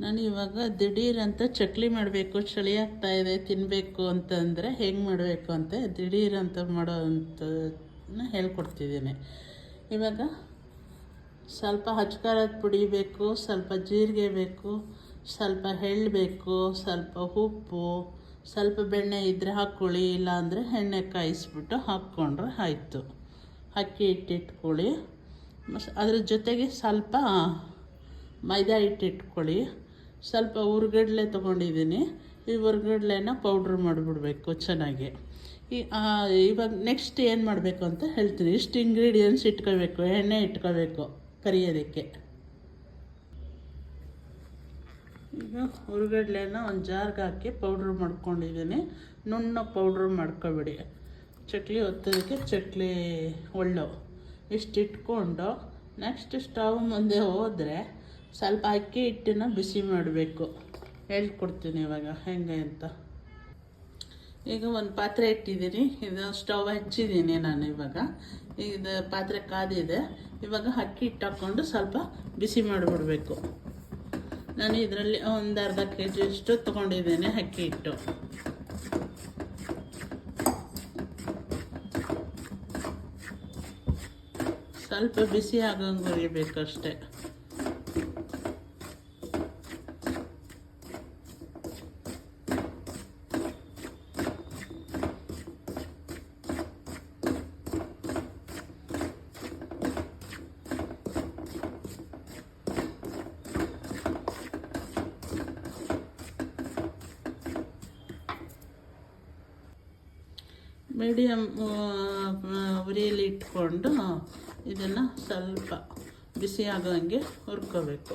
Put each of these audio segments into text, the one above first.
ನಾನು ಇವಾಗ ದಿಢೀರಂತ ಚಕ್ಲಿ ಮಾಡಬೇಕು, ಚಳಿ ಆಗ್ತಾಯಿದೆ ತಿನ್ನಬೇಕು ಅಂತಂದರೆ ಹೆಂಗೆ ಮಾಡಬೇಕು ಅಂತ ದಿಢೀರಂತ ಮಾಡೋ ಅಂಥದ್ದನ್ನ ಹೇಳ್ಕೊಡ್ತಿದ್ದೀನಿ. ಇವಾಗ ಸ್ವಲ್ಪ ಹಚ್ಕಾರದ ಪುಡಿ ಬೇಕು, ಸ್ವಲ್ಪ ಜೀರಿಗೆ ಬೇಕು, ಸ್ವಲ್ಪ ಎಳ್ಳು ಬೇಕು, ಸ್ವಲ್ಪ ಉಪ್ಪು, ಸ್ವಲ್ಪ ಬೆಣ್ಣೆ ಇದ್ದರೆ ಹಾಕ್ಕೊಳ್ಳಿ, ಇಲ್ಲಾಂದರೆ ಎಣ್ಣೆ ಕಾಯಿಸ್ಬಿಟ್ಟು ಹಾಕ್ಕೊಂಡ್ರೆ ಆಯಿತು. ಅಕ್ಕಿ ಹಿಟ್ಟಿಟ್ಕೊಳ್ಳಿ, ಅದ್ರ ಜೊತೆಗೆ ಸ್ವಲ್ಪ ಮೈದಾ ಹಿಟ್ಟಿಟ್ಕೊಳ್ಳಿ. ಸ್ವಲ್ಪ ಹುರ್ಗಡ್ಲೆ ತೊಗೊಂಡಿದ್ದೀನಿ. ಈ ಹುರ್ಗಡ್ಲೆನ ಪೌಡ್ರ್ ಮಾಡಿಬಿಡ್ಬೇಕು ಚೆನ್ನಾಗಿ. ಇವಾಗ ನೆಕ್ಸ್ಟ್ ಏನು ಮಾಡಬೇಕು ಅಂತ ಹೇಳ್ತೀನಿ. ಇಷ್ಟು ಇಂಗ್ರೀಡಿಯೆಂಟ್ಸ್ ಇಟ್ಕೋಬೇಕು. ಎಣ್ಣೆ ಇಟ್ಕೋಬೇಕು ಕರಿಯೋದಕ್ಕೆ. ಈಗ ಹುರ್ಗಡ್ಲೆನ ಒಂದು ಜಾರ್ಗೆ ಹಾಕಿ ಪೌಡ್ರ್ ಮಾಡ್ಕೊಂಡಿದ್ದೀನಿ. ನುಣ್ಣಗೆ ಪೌಡ್ರ್ ಮಾಡ್ಕೊಬಿಡಿ. ಚಕ್ಲಿ ಒತ್ತೋದಕ್ಕೆ ಚಕ್ಲಿ ಒಳ್ಳು ಇಷ್ಟು ಇಟ್ಕೊಂಡು ನೆಕ್ಸ್ಟ್ ಸ್ಟವ್ ಮುಂದೆ ಹೋದರೆ ಸ್ವಲ್ಪ ಅಕ್ಕಿ ಹಿಟ್ಟನ್ನು ಬಿಸಿ ಮಾಡಬೇಕು. ಹೇಳ್ಕೊಡ್ತೀನಿ ಇವಾಗ ಹೆಂಗೆ ಅಂತ. ಈಗ ಒಂದು ಪಾತ್ರೆ ಇಟ್ಟಿದ್ದೀನಿ. ಇದು ಸ್ಟವ್ ಹಚ್ಚಿದ್ದೀನಿ ನಾನು. ಇವಾಗ ಇದು ಪಾತ್ರೆ ಕಾದಿದೆ. ಇವಾಗ ಅಕ್ಕಿ ಹಿಟ್ಟು ಹಾಕ್ಕೊಂಡು ಸ್ವಲ್ಪ ಬಿಸಿ ಮಾಡಿಬಿಡ್ಬೇಕು. ನಾನು ಇದರಲ್ಲಿ ಒಂದು ಅರ್ಧ kg ಅಷ್ಟು ತೊಗೊಂಡಿದ್ದೇನೆ ಅಕ್ಕಿ ಹಿಟ್ಟು. ಸ್ವಲ್ಪ ಬಿಸಿ ಆಗಂಗೆ ಹುರಿಬೇಕಷ್ಟೆ. ಮೀಡಿಯಮ್ ಉರಿಯಲ್ಲಿ ಇಟ್ಕೊಂಡು ಇದನ್ನು ಸ್ವಲ್ಪ ಬಿಸಿ ಆಗೋಂಗೆ ಹುರ್ಕೋಬೇಕು.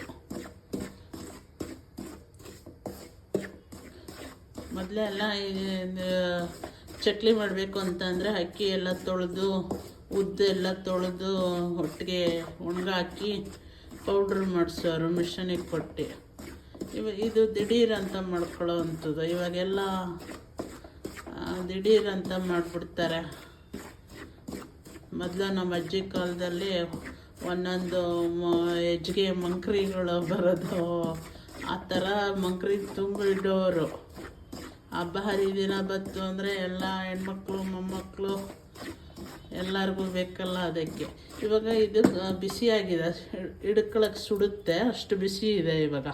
ಮೊದಲೇ ಎಲ್ಲ ಚಕ್ಲಿ ಮಾಡಬೇಕು ಅಂತಂದರೆ ಅಕ್ಕಿ ಎಲ್ಲ ತೊಳೆದು ಉದ್ದೆಲ್ಲ ತೊಳೆದು ಒಟ್ಟಿಗೆ ಒಣಗಾಕಿ ಪೌಡ್ರ್ ಮಾಡಿಸೋರು ಮಿಷನಿಗೆ ಕೊಟ್ಟು. ಇದು ದಿಢೀರ್ ಅಂತ ಮಾಡ್ಕೊಳ್ಳೋ ಅಂಥದ್ದು. ಇವಾಗೆಲ್ಲ ದಿಢೀರಂತ ಮಾಡಿಬಿಡ್ತಾರೆ. ಮೊದಲು ನಮ್ಮ ಅಜ್ಜಿ ಕಾಲದಲ್ಲಿ ಒಂದೊಂದು ಹೆಜ್ಗೆ ಮಂಕ್ರಿಗಳು ಬರೋದು, ಆ ಥರ ಮಂಕ್ರಿ ತುಂಬಿಡೋರು. ಹಬ್ಬ ಹರಿದಿನ ಬತ್ತು ಅಂದರೆ ಎಲ್ಲ ಹೆಣ್ಮಕ್ಳು ಮೊಮ್ಮಕ್ಕಳು ಎಲ್ಲರಿಗೂ ಬೇಕಲ್ಲ ಅದಕ್ಕೆ. ಇವಾಗ ಇದು ಬಿಸಿಯಾಗಿದೆ, ಹಿಡ್ಕೊಳಕ್ಕೆ ಸುಡುತ್ತೆ, ಅಷ್ಟು ಬಿಸಿ ಇದೆ ಇವಾಗ.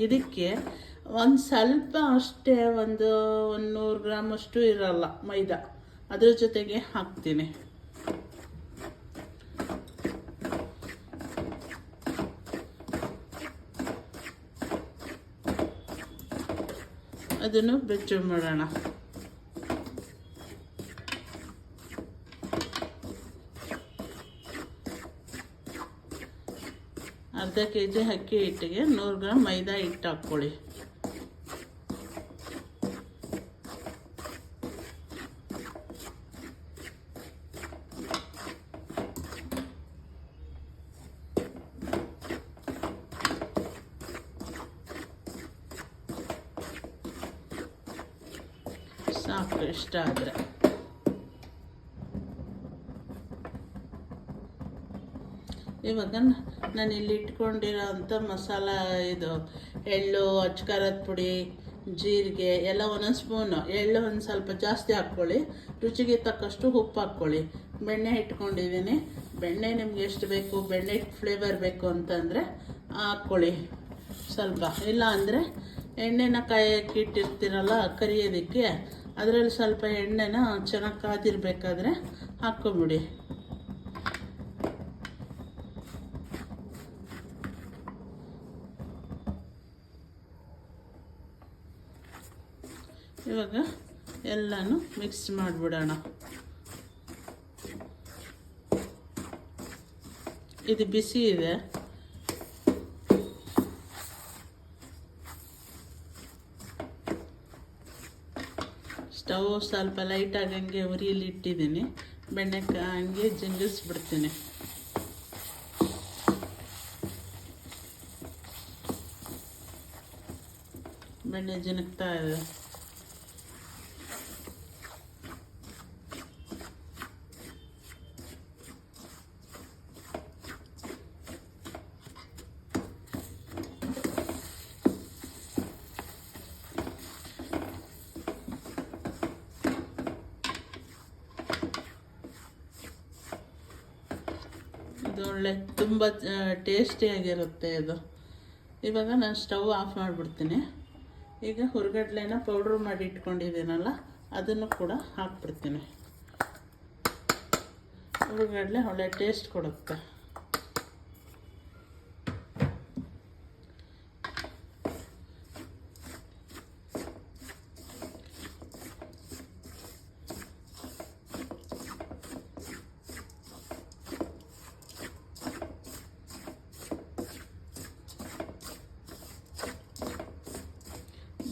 ಇದಕ್ಕೆ ಒಂದು ಸ್ವಲ್ಪ ಅಷ್ಟೇ, ಒಂದು 100 ಗ್ರಾಮ್ ಅಷ್ಟು ಇರಲ್ಲ ಮೈದಾ, ಅದ್ರ ಜೊತೆಗೆ ಹಾಕ್ತೀನಿ. ಅದನ್ನು ಬೆಚ್ಚ ಮಾಡೋಣ. ಅರ್ಧ kg ಅಕ್ಕಿ ಹಿಟ್ಟಿಗೆ 100 ಗ್ರಾಮ್ ಮೈದಾ ಹಿಟ್ಟು ಹಾಕ್ಕೊಳ್ಳಿ. ಸಾಕು ಇಷ್ಟ ಆದರೆ. ಇವಾಗ ನಾನು ಇಲ್ಲಿ ಇಟ್ಕೊಂಡಿರೋ ಅಂಥ ಮಸಾಲ, ಇದು ಎಳ್ಳು, ಅಚ್ಕಾರದ ಪುಡಿ, ಜೀರಿಗೆ ಎಲ್ಲ ಒಂದೊಂದು ಸ್ಪೂನು. ಎಳ್ಳು ಒಂದು ಸ್ವಲ್ಪ ಜಾಸ್ತಿ ಹಾಕ್ಕೊಳ್ಳಿ. ರುಚಿಗೆ ತಕ್ಕಷ್ಟು ಉಪ್ಪು ಹಾಕ್ಕೊಳ್ಳಿ. ಬೆಣ್ಣೆ ಇಟ್ಕೊಂಡಿದ್ದೀನಿ. ಬೆಣ್ಣೆ ನಿಮ್ಗೆ ಎಷ್ಟು ಬೇಕು, ಬೆಣ್ಣೆ ಫ್ಲೇವರ್ ಬೇಕು ಅಂತಂದರೆ ಹಾಕ್ಕೊಳ್ಳಿ ಸ್ವಲ್ಪ. ಇಲ್ಲ ಅಂದರೆ ಎಣ್ಣೆನ ಕಾಯಕ್ಕೆ ಇಟ್ಟಿರ್ತೀರಲ್ಲ ಕರಿಯೋದಕ್ಕೆ, ಅದರಲ್ಲಿ ಸ್ವಲ್ಪ ಎಣ್ಣೆನ ಚೆನ್ನಾಗಿ ಕಾದಿರಬೇಕಾದ್ರೆ ಹಾಕ್ಕೊಂಬಿಡಿ. ಇವಾಗ ಎಲ್ಲನೂ ಮಿಕ್ಸ್ ಮಾಡಿಬಿಡೋಣ. ಇದು ಬಿಸಿ ಇದೆ. ಸ್ಟವ್ ಸ್ವಲ್ಪ ಲೈಟ್ ಆಗಂಗೆ ಉರಿಯಲ್ಲಿ ಇಟ್ಟಿದ್ದೀನಿ. ಬೆಣ್ಣೆ ಹಂಗೆ ಜಿಂಗಿಸ್ಬಿಡ್ತೀನಿ. ಬೆಣ್ಣೆ ಜಿನಗ್ತಾ ಇದೆ. ಇದು ಒಳ್ಳೆ ತುಂಬ ಟೇಸ್ಟಿಯಾಗಿರುತ್ತೆ ಇದು. ಇವಾಗ ನಾನು ಸ್ಟವ್ ಆಫ್ ಮಾಡಿಬಿಡ್ತೀನಿ. ಈಗ ಹುರ್ಗಡ್ಲೆನ ಪೌಡ್ರ್ ಮಾಡಿ ಇಟ್ಕೊಂಡಿದ್ದೀನಲ್ಲ ಅದನ್ನು ಕೂಡ ಹಾಕ್ಬಿಡ್ತೀನಿ. ಹುರ್ಗಡ್ಲೆ ಒಳ್ಳೆ ಟೇಸ್ಟ್ ಕೊಡುತ್ತೆ.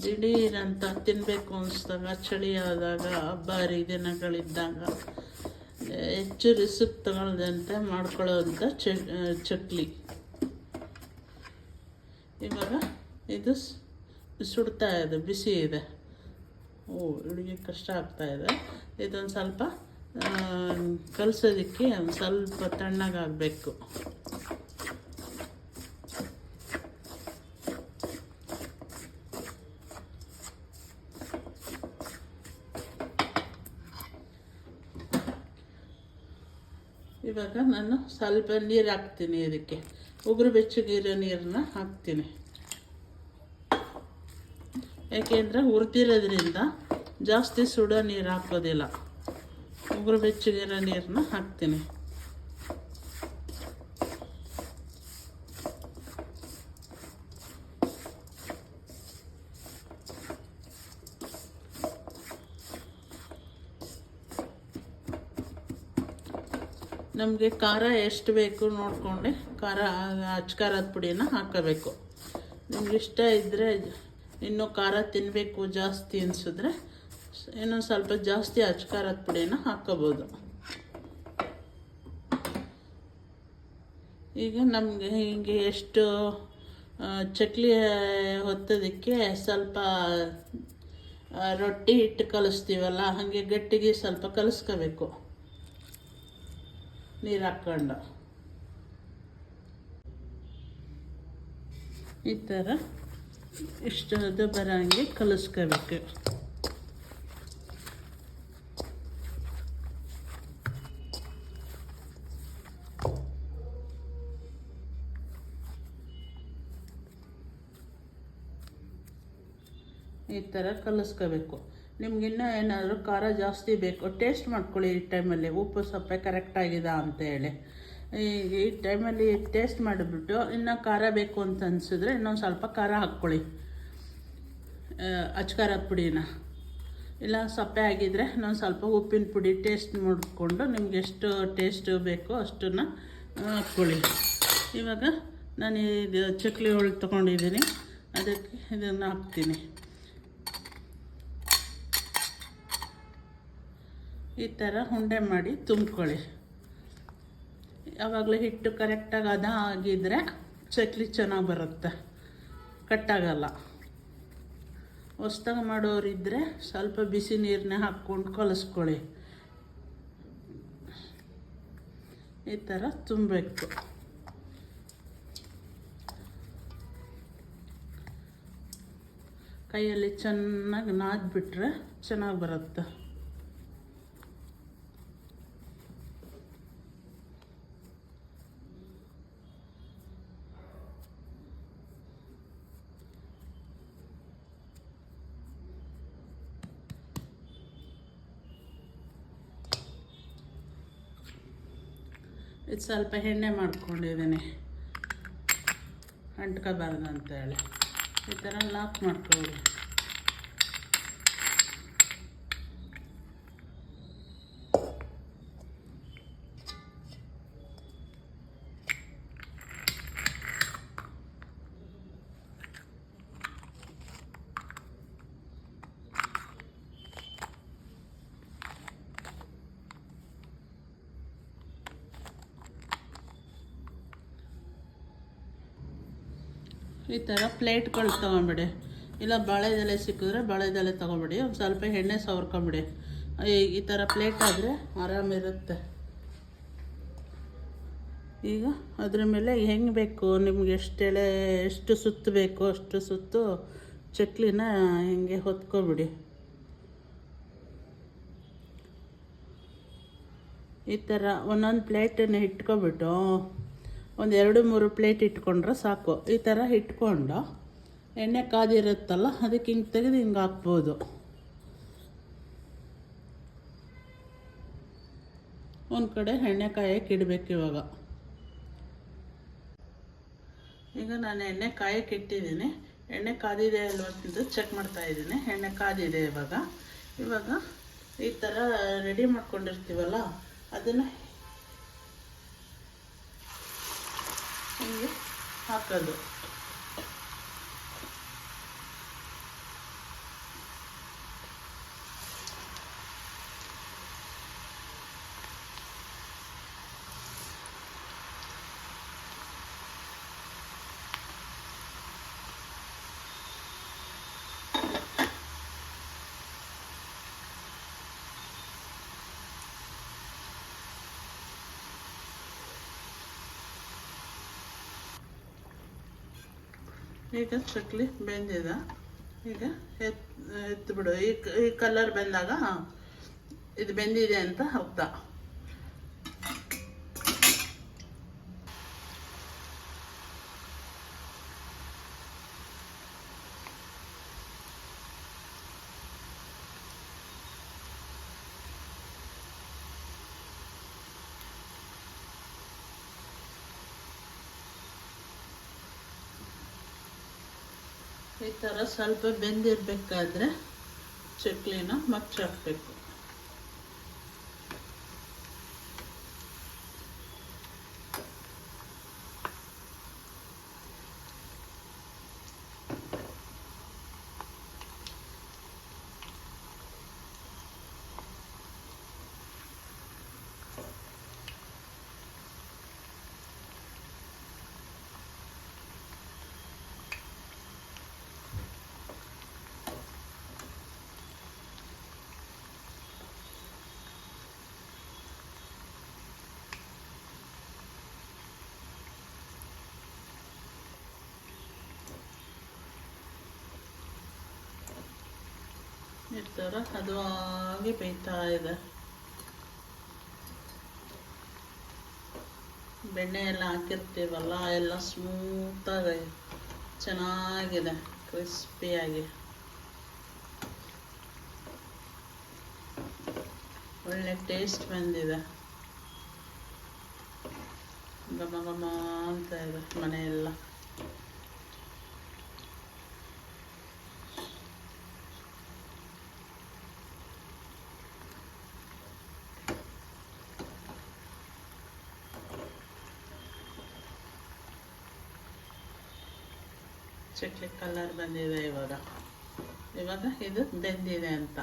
ದಿಢೀರಂತ ತಿನ್ನಬೇಕು ಅನಿಸ್ದಾಗ, ಚಳಿ ಆದಾಗ, ಹಬ್ಬ ಹರಿದಿನಗಳಿದ್ದಾಗ ಹೆಚ್ಚು ರಿಸ್ಕ್ ತಗೊಳ್ದಂತೆ ಮಾಡ್ಕೊಳ್ಳೋವಂಥ ಚಕ್ಲಿ. ಇವಾಗ ಇದು ಸುಡ್ತಾ ಇದೆ, ಬಿಸಿ ಇದೆ. ಹುಡುಗಿ ಕಷ್ಟ ಆಗ್ತಾಯಿದೆ. ಇದೊಂದು ಸ್ವಲ್ಪ ಕಲಸೋದಕ್ಕೆ ಒಂದು ಸ್ವಲ್ಪ ತಣ್ಣಗಾಗಬೇಕು. ಇವಾಗ ನಾನು ಸ್ವಲ್ಪ ನೀರು ಹಾಕ್ತೀನಿ. ಇದಕ್ಕೆ ಉಗುರು ಬೆಚ್ಚಗಿರೋ ನೀರನ್ನ ಹಾಕ್ತೀನಿ. ಯಾಕೆಂದರೆ ಹುರಿದಿರೋದ್ರಿಂದ ಜಾಸ್ತಿ ಸುಡೋ ನೀರು ಹಾಕೋದಿಲ್ಲ. ಉಗುರು ಬೆಚ್ಚಗಿರೋ ನೀರನ್ನ ಹಾಕ್ತೀನಿ. ನಮಗೆ ಖಾರ ಎಷ್ಟು ಬೇಕು ನೋಡಿಕೊಂಡು ಅಚ್ಕಾರದ ಪುಡಿನ ಹಾಕೋಬೇಕು. ನಿಮ್ಗೆ ಇಷ್ಟ ಇದ್ದರೆ ಇನ್ನೂ ಖಾರ ತಿನ್ನಬೇಕು ಜಾಸ್ತಿ ಅನಿಸಿದ್ರೆ ಇನ್ನೊಂದು ಸ್ವಲ್ಪ ಜಾಸ್ತಿ ಅಚ್ಕಾರದ ಪುಡಿನ ಹಾಕ್ಕೋಬೋದು. ಈಗ ನಮಗೆ ಹೀಗೆ ಎಷ್ಟು ಚಕ್ಲಿ ಹೊತ್ತೋದಕ್ಕೆ ಸ್ವಲ್ಪ ರೊಟ್ಟಿ ಹಿಟ್ಟು ಕಲಿಸ್ತೀವಲ್ಲ, ಹಾಗೆ ಗಟ್ಟಿಗೆ ಸ್ವಲ್ಪ ಕಲಿಸ್ಕೋಬೇಕು ನೀರು ಹಾಕ್ಕೊಂಡು. ಈ ಥರ ಇಷ್ಟು ಬರೋಂಗೆ ಕಲಿಸ್ಕೋಬೇಕು. ಈ ಥರ ಕಲಿಸ್ಕೋಬೇಕು. ನಿಮ್ಗಿನ್ನೂ ಏನಾದರೂ ಖಾರ ಜಾಸ್ತಿ ಬೇಕು, ಟೇಸ್ಟ್ ಮಾಡ್ಕೊಳ್ಳಿ. ಈ ಟೈಮಲ್ಲಿ ಉಪ್ಪು ಸಪ್ಪೆ ಕರೆಕ್ಟಾಗಿದೆ ಅಂತೇಳಿ ಈ ಟೈಮಲ್ಲಿ ಟೇಸ್ಟ್ ಮಾಡಿಬಿಟ್ಟು ಇನ್ನೂ ಖಾರ ಬೇಕು ಅಂತ ಅನಿಸಿದ್ರೆ ಇನ್ನೊಂದು ಸ್ವಲ್ಪ ಖಾರ ಹಾಕ್ಕೊಳ್ಳಿ, ಅಚ್ಕಾರದ ಪುಡಿನ. ಇಲ್ಲ ಸಪ್ಪೆ ಆಗಿದ್ದರೆ ಇನ್ನೊಂದು ಸ್ವಲ್ಪ ಉಪ್ಪಿನ ಪುಡಿ ಟೇಸ್ಟ್ ಮಾಡಿಕೊಂಡು ನಿಮ್ಗೆ ಎಷ್ಟು ಟೇಸ್ಟ್ ಬೇಕೋ ಅಷ್ಟನ್ನು ಹಾಕ್ಕೊಳ್ಳಿ. ಇವಾಗ ನಾನು ಇದು ಚಕ್ಲಿ ಹೋಳು ತೊಗೊಂಡಿದ್ದೀನಿ, ಅದಕ್ಕೆ ಇದನ್ನು ಹಾಕ್ತೀನಿ. ಈ ಥರ ಉಂಡೆ ಮಾಡಿ ತುಂಬ್ಕೊಳ್ಳಿ. ಯಾವಾಗಲೂ ಹಿಟ್ಟು ಕರೆಕ್ಟಾಗಿ ಆಗಿದ್ದರೆ ಚಕ್ಲಿ ಚೆನ್ನಾಗಿ ಬರುತ್ತೆ, ಕಟ್ಟಾಗಲ್ಲ. ಹೊಸ್ದಾಗಿ ಮಾಡೋರಿದ್ದರೆ ಸ್ವಲ್ಪ ಬಿಸಿ ನೀರನ್ನೇ ಹಾಕ್ಕೊಂಡು ಕಲಿಸ್ಕೊಳ್ಳಿ. ಈ ಥರ ತುಂಬಬೇಕು. ಕೈಯಲ್ಲಿ ಚೆನ್ನಾಗಿ ನಾದ್ಬಿಟ್ರೆ ಚೆನ್ನಾಗಿ ಬರುತ್ತೆ. ಇದು ಸ್ವಲ್ಪ ಎಣ್ಣೆ ಮಾಡ್ಕೊಂಡಿದ್ದೀನಿ ಅಂಟ್ಕೋಬಾರ್ದು ಅಂತೇಳಿ. ಈ ಥರ ಲಾಕ್ ಮಾಡ್ಕೊಳ್ಳಿ. ಈ ಥರ ಪ್ಲೇಟ್ಗಳು ತೊಗೊಂಬಿಡಿ. ಇಲ್ಲ ಬಾಳೆದೆಲೆ ಸಿಕ್ಕಿದ್ರೆ ಬಾಳೆದೆಲೆ ತೊಗೊಂಬಿಡಿ. ಒಂದು ಸ್ವಲ್ಪ ಎಣ್ಣೆ ಸವರ್ಕೊಂಬಿಡಿ. ಈ ಥರ ಪ್ಲೇಟ್ ಆದರೆ ಆರಾಮಿರುತ್ತೆ. ಈಗ ಅದ್ರ ಮೇಲೆ ಹೆಂಗೆ ಬೇಕು ನಿಮ್ಗೆ ಎಷ್ಟು ಸುತ್ತು ಬೇಕೋ ಅಷ್ಟು ಸುತ್ತು ಚಕ್ಲಿನ ಹಿಂಗೆ ಹೊತ್ಕೊಬಿಡಿ. ಈ ಥರ ಒಂದೊಂದು ಪ್ಲೇಟನ್ನು ಇಟ್ಕೊಬಿಟ್ಟು ಒಂದು 2-3 ಪ್ಲೇಟ್ ಇಟ್ಕೊಂಡ್ರೆ ಸಾಕು. ಈ ಥರ ಇಟ್ಕೊಂಡು ಎಣ್ಣೆ ಕಾದಿರುತ್ತಲ್ಲ ಅದಕ್ಕೆ ಹಿಂಗೆ ತೆಗೆದು ಹಿಂಗೆ ಹಾಕ್ಬೋದು. ಒಂದು ಕಡೆ ಎಣ್ಣೆ ಕಾಯಕ್ಕೆ ಇಡಬೇಕು. ಈಗ ನಾನು ಎಣ್ಣೆ ಕಾಯಕ್ಕೆ ಇಟ್ಟಿದ್ದೀನಿ. ಎಣ್ಣೆ ಕಾದಿದೆ ಅಲ್ವ ಅಂತ ಚೆಕ್ ಮಾಡ್ತಾಯಿದ್ದೀನಿ. ಎಣ್ಣೆ ಕಾದಿದೆ. ಇವಾಗ ಈ ಥರ ರೆಡಿ ಮಾಡ್ಕೊಂಡಿರ್ತೀವಲ್ಲ ಅದನ್ನು ಹಿಂಗೆ ಹಾಕೋದು. ಈಗ ಚಕ್ಲಿ ಬೆಂದಿದೆ. ಈಗ ಎತ್ಬಿಡು. ಈ ಕಲರ್ ಬೆಂದಾಗ ಇದು ಬೆಂದಿದೆ ಅಂತ ಅರ್ಥ. ಈ ಥರ ಸ್ವಲ್ಪ ಬೆಂದಿರಬೇಕಾದ್ರೆ ಚಕ್ಲಿನ ಮಚ್ಚಾಕಬೇಕು. ಈ ಥರ ಹದವಾಗಿ ಬೇಯ್ತಾ ಇದೆ. ಬೆಣ್ಣೆ ಎಲ್ಲ ಹಾಕಿರ್ತೀವಲ್ಲ ಎಲ್ಲ ಸ್ಮೂತಾಗಿ ಚೆನ್ನಾಗಿದೆ, ಕ್ರಿಸ್ಪಿಯಾಗಿ ಒಳ್ಳೆ ಟೇಸ್ಟ್ ಬಂದಿದೆ. ಘಮ ಘಮ ಅಂತ ಇದೆ ಮನೆಯೆಲ್ಲ. ಚಕ್ಲಿ ಕಲರ್ ಬಂದಿದೆ. ಇವಾಗ ಇದು ಬೆಂದಿದೆ ಅಂತ.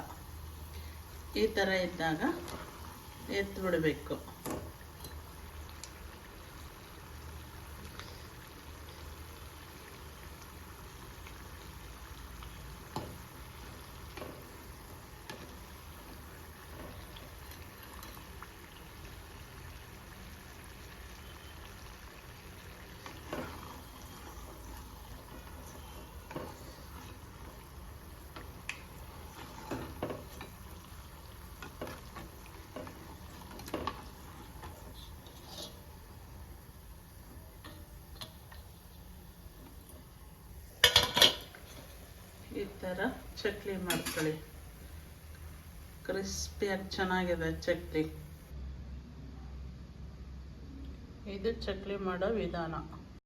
ಈ ಥರ ಇದ್ದಾಗ ಎತ್ಬಿಡಬೇಕು. ಈ ಥರ ಚಕ್ಲಿ ಮಾಡ್ಕೊಳ್ಳಿ. ಕ್ರಿಸ್ಪಿಯಾಗಿ ಚೆನ್ನಾಗಿದೆ ಚಕ್ಲಿ. ಇದು ಚಕ್ಲಿ ಮಾಡೋ ವಿಧಾನ.